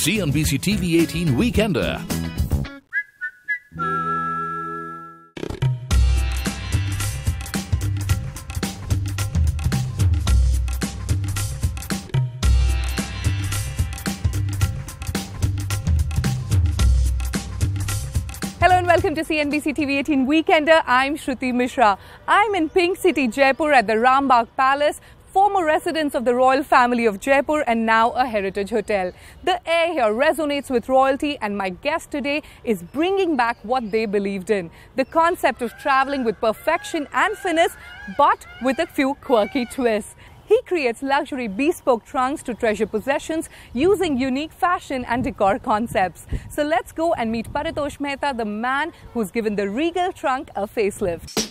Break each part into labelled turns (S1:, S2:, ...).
S1: CNbc-tv18 Weekender.
S2: Hello and welcome to CNbc-tv18 Weekender. I'm Shruti Mishra. I'm in Pink City, Jaipur at the Rambagh Palace, former residence of the royal family of Jaipur and now a heritage hotel. The air here resonates with royalty, and my guest today is bringing back what they believed in. The concept of traveling with perfection and finesse, but with a few quirky twists. He creates luxury bespoke trunks to treasure possessions using unique fashion and decor concepts. So let's go and meet Paritosh Mehta, the man who's given the Regal trunk a facelift.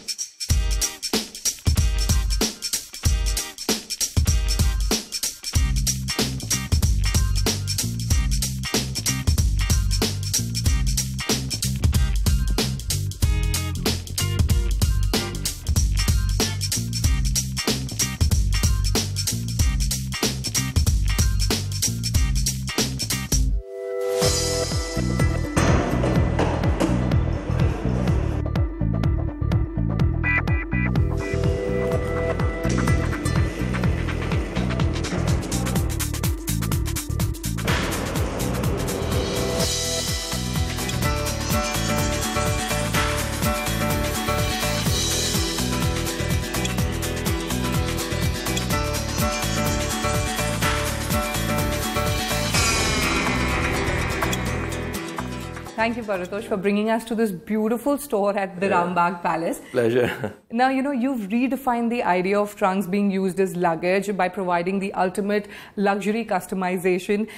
S2: Thank you, Paritosh, for bringing us to this beautiful store at the Rambagh Palace.
S3: Pleasure.
S2: Now, you've redefined the idea of trunks being used as luggage by providing the ultimate luxury customization.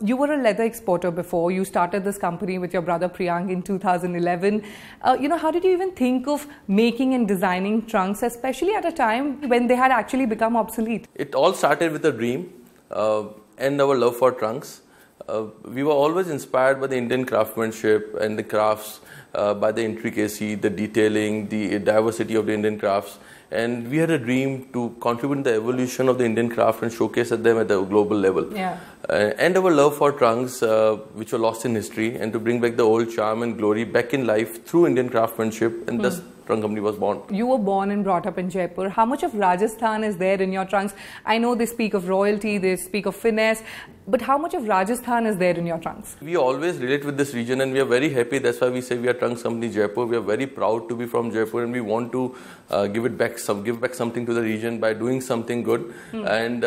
S2: You were a leather exporter before. You started this company with your brother Priyank in 2011. How did you even think of making and designing trunks, especially at a time when they had actually become obsolete?
S3: It all started with a dream and our love for trunks. We were always inspired by the Indian craftsmanship and the crafts, by the intricacy, the detailing, the diversity of the Indian crafts. And we had a dream to contribute in the evolution of the Indian craft and showcase them at the global level.
S2: Yeah.
S3: And our love for trunks, which were lost in history, and to bring back the old charm and glory back in life through Indian craftsmanship, and thus trunk company was born.
S2: You were born and brought up in Jaipur. How much of Rajasthan is there in your trunks? I know they speak of royalty, they speak of finesse, but how much of Rajasthan is there in your trunks?
S3: We always relate with this region, and we are very happy. That's why we say we are Trunks Company Jaipur. We are very proud to be from Jaipur, and we want to give back something to the region by doing something good. And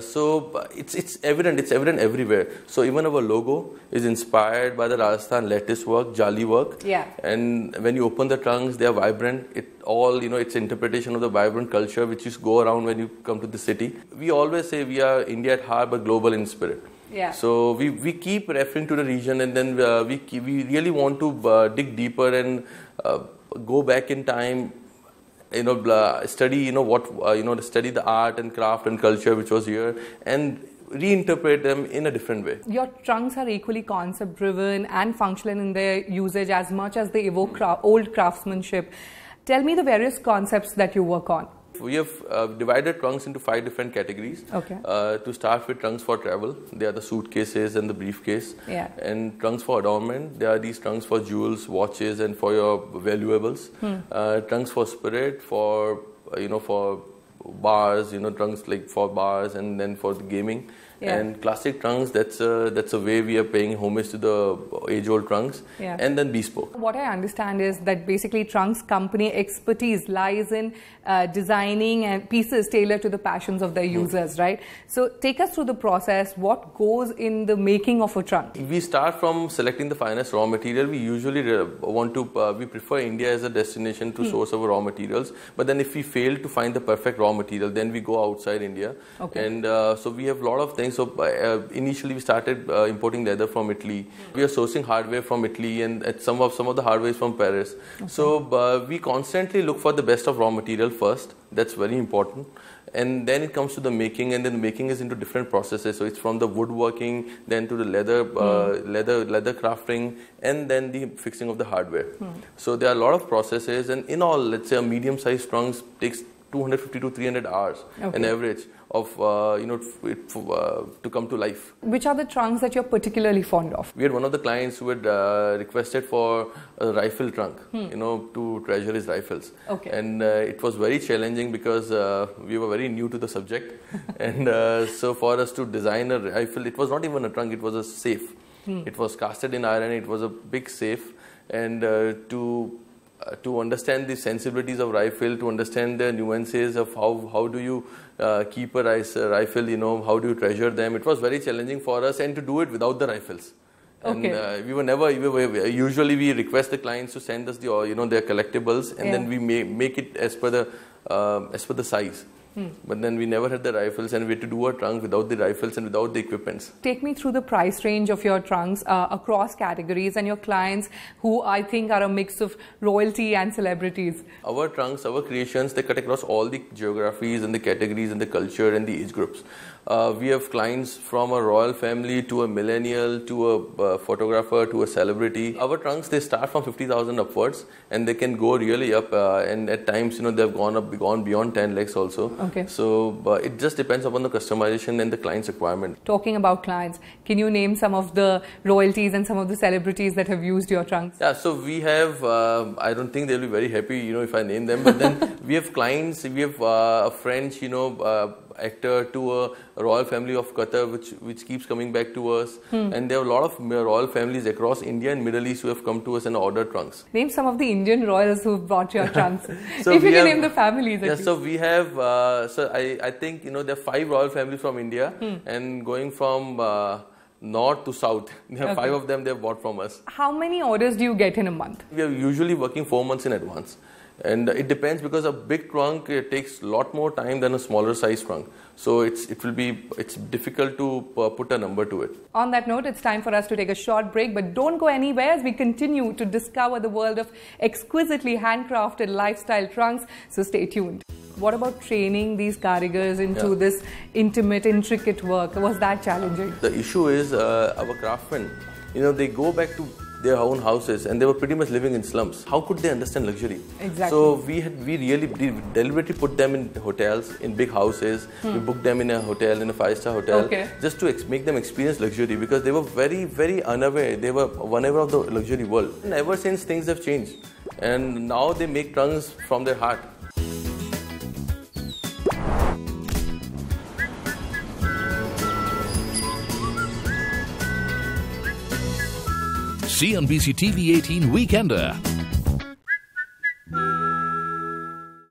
S3: so it's evident everywhere. So even our logo is inspired by the Rajasthan lattice work, Jaali work.
S2: Yeah.
S3: And when you open the trunks, they are vibrant. It's interpretation of the vibrant culture which is go around when you come to the city. We always say we are India at heart, but global in spirit.
S2: Yeah. So
S3: we keep referring to the region, and then we really want to dig deeper and go back in time. Study study the art and craft and culture which was here, and reinterpret them in a different way.
S2: Your trunks are equally concept driven and functional in their usage as much as they evoke old craftsmanship. Tell me the various concepts that you work on.
S3: We have divided trunks into 5 different categories.
S2: Okay.
S3: To start with, trunks for travel. They are the suitcases and the briefcase.
S2: Yeah.
S3: And trunks for adornment. There are these trunks for jewels, watches, and for your valuables. Trunks for spirit, for bars. Trunks like for bars, and then for the gaming. Yeah. And classic trunks, that's a way we are paying homage to the age-old trunks. Yeah. And then bespoke. What
S2: I understand is that basically Trunks Company expertise lies in designing and pieces tailored to the passions of their users, right? So take us through the process. What goes in the making of a trunk?
S3: We start from selecting the finest raw material. We usually we prefer India as a destination to source our raw materials. But then if we fail to find the perfect raw material, then we go outside India. Okay. And so we have a lot of things. So initially we started importing leather from Italy. We are sourcing hardware from Italy, and some of the hardware is from Paris. Okay. So we constantly look for the best of raw material first. That's very important. And then it comes to the making, and then the making is into different processes. So it's from the woodworking, then to the leather crafting, and then the fixing of the hardware. So there are a lot of processes, and in all, let's say a medium-sized trunk takes 250 to 300 hours, an average to come to life.
S2: Which are the trunks that you're particularly fond of?
S3: We had one of the clients who had requested for a rifle trunk, to treasure his rifles.
S2: Okay.
S3: And it was very challenging because we were very new to the subject. And so for us to design a rifle, it was not even a trunk, it was a safe. It was casted in iron, it was a big safe. And to understand the sensibilities of rifle, to understand the nuances of how do you keep a rifle, how do you treasure them. It was very challenging for us, and to do it without the rifles. And usually we request the clients to send us their collectibles, and then we make it as per the size. But then we never had the rifles, and we had to do a trunk without the rifles and without the equipments.
S2: Take me through the price range of your trunks across categories and your clients, who I think are a mix of royalty and celebrities.
S3: Our trunks, our creations, they cut across all the geographies and the categories and the culture and the age groups. We have clients from a royal family to a millennial to a photographer to a celebrity. Our trunks, they start from 50,000 upwards, and they can go really up, and at times they've gone beyond 10 lakhs also.
S2: Okay.
S3: So it just depends upon the customization and the client's requirement.
S2: Talking about clients, can you name some of the royalties and some of the celebrities that have used your trunks?
S3: Yeah, so we have, I don't think they'll be very happy, if I name them, but then we have clients, we have a French, actor to a royal family of Qatar, which keeps coming back to us. And there are a lot of royal families across India and Middle East who have come to us and ordered trunks.
S2: Name some of the Indian royals who've brought your trunks. So if you can name the families.
S3: Yeah, so we have, I think, there are 5 royal families from India, and going from north to south, there are 5 of them they have bought from us.
S2: How many orders do you get in a month?
S3: We are usually working 4 months in advance. And it depends, because a big trunk, it takes a lot more time than a smaller size trunk. So it's difficult to put a number to it.
S2: On that note, it's time for us to take a short break, but don't go anywhere as we continue to discover the world of exquisitely handcrafted lifestyle trunks. So stay tuned. What about training these karigars into this intimate, intricate work? Was that challenging?
S3: The issue is our craftsmen, they go back to their own houses, and they were pretty much living in slums. How could they understand luxury?
S2: Exactly.
S3: So we really deliberately put them in hotels, in big houses. We booked them in a hotel, in a 5-star hotel, just to make them experience luxury, because they were very, very unaware. They were unaware of the luxury world. And ever since, things have changed, and now they make trunks from their heart.
S1: CNbc-TV18 Weekender.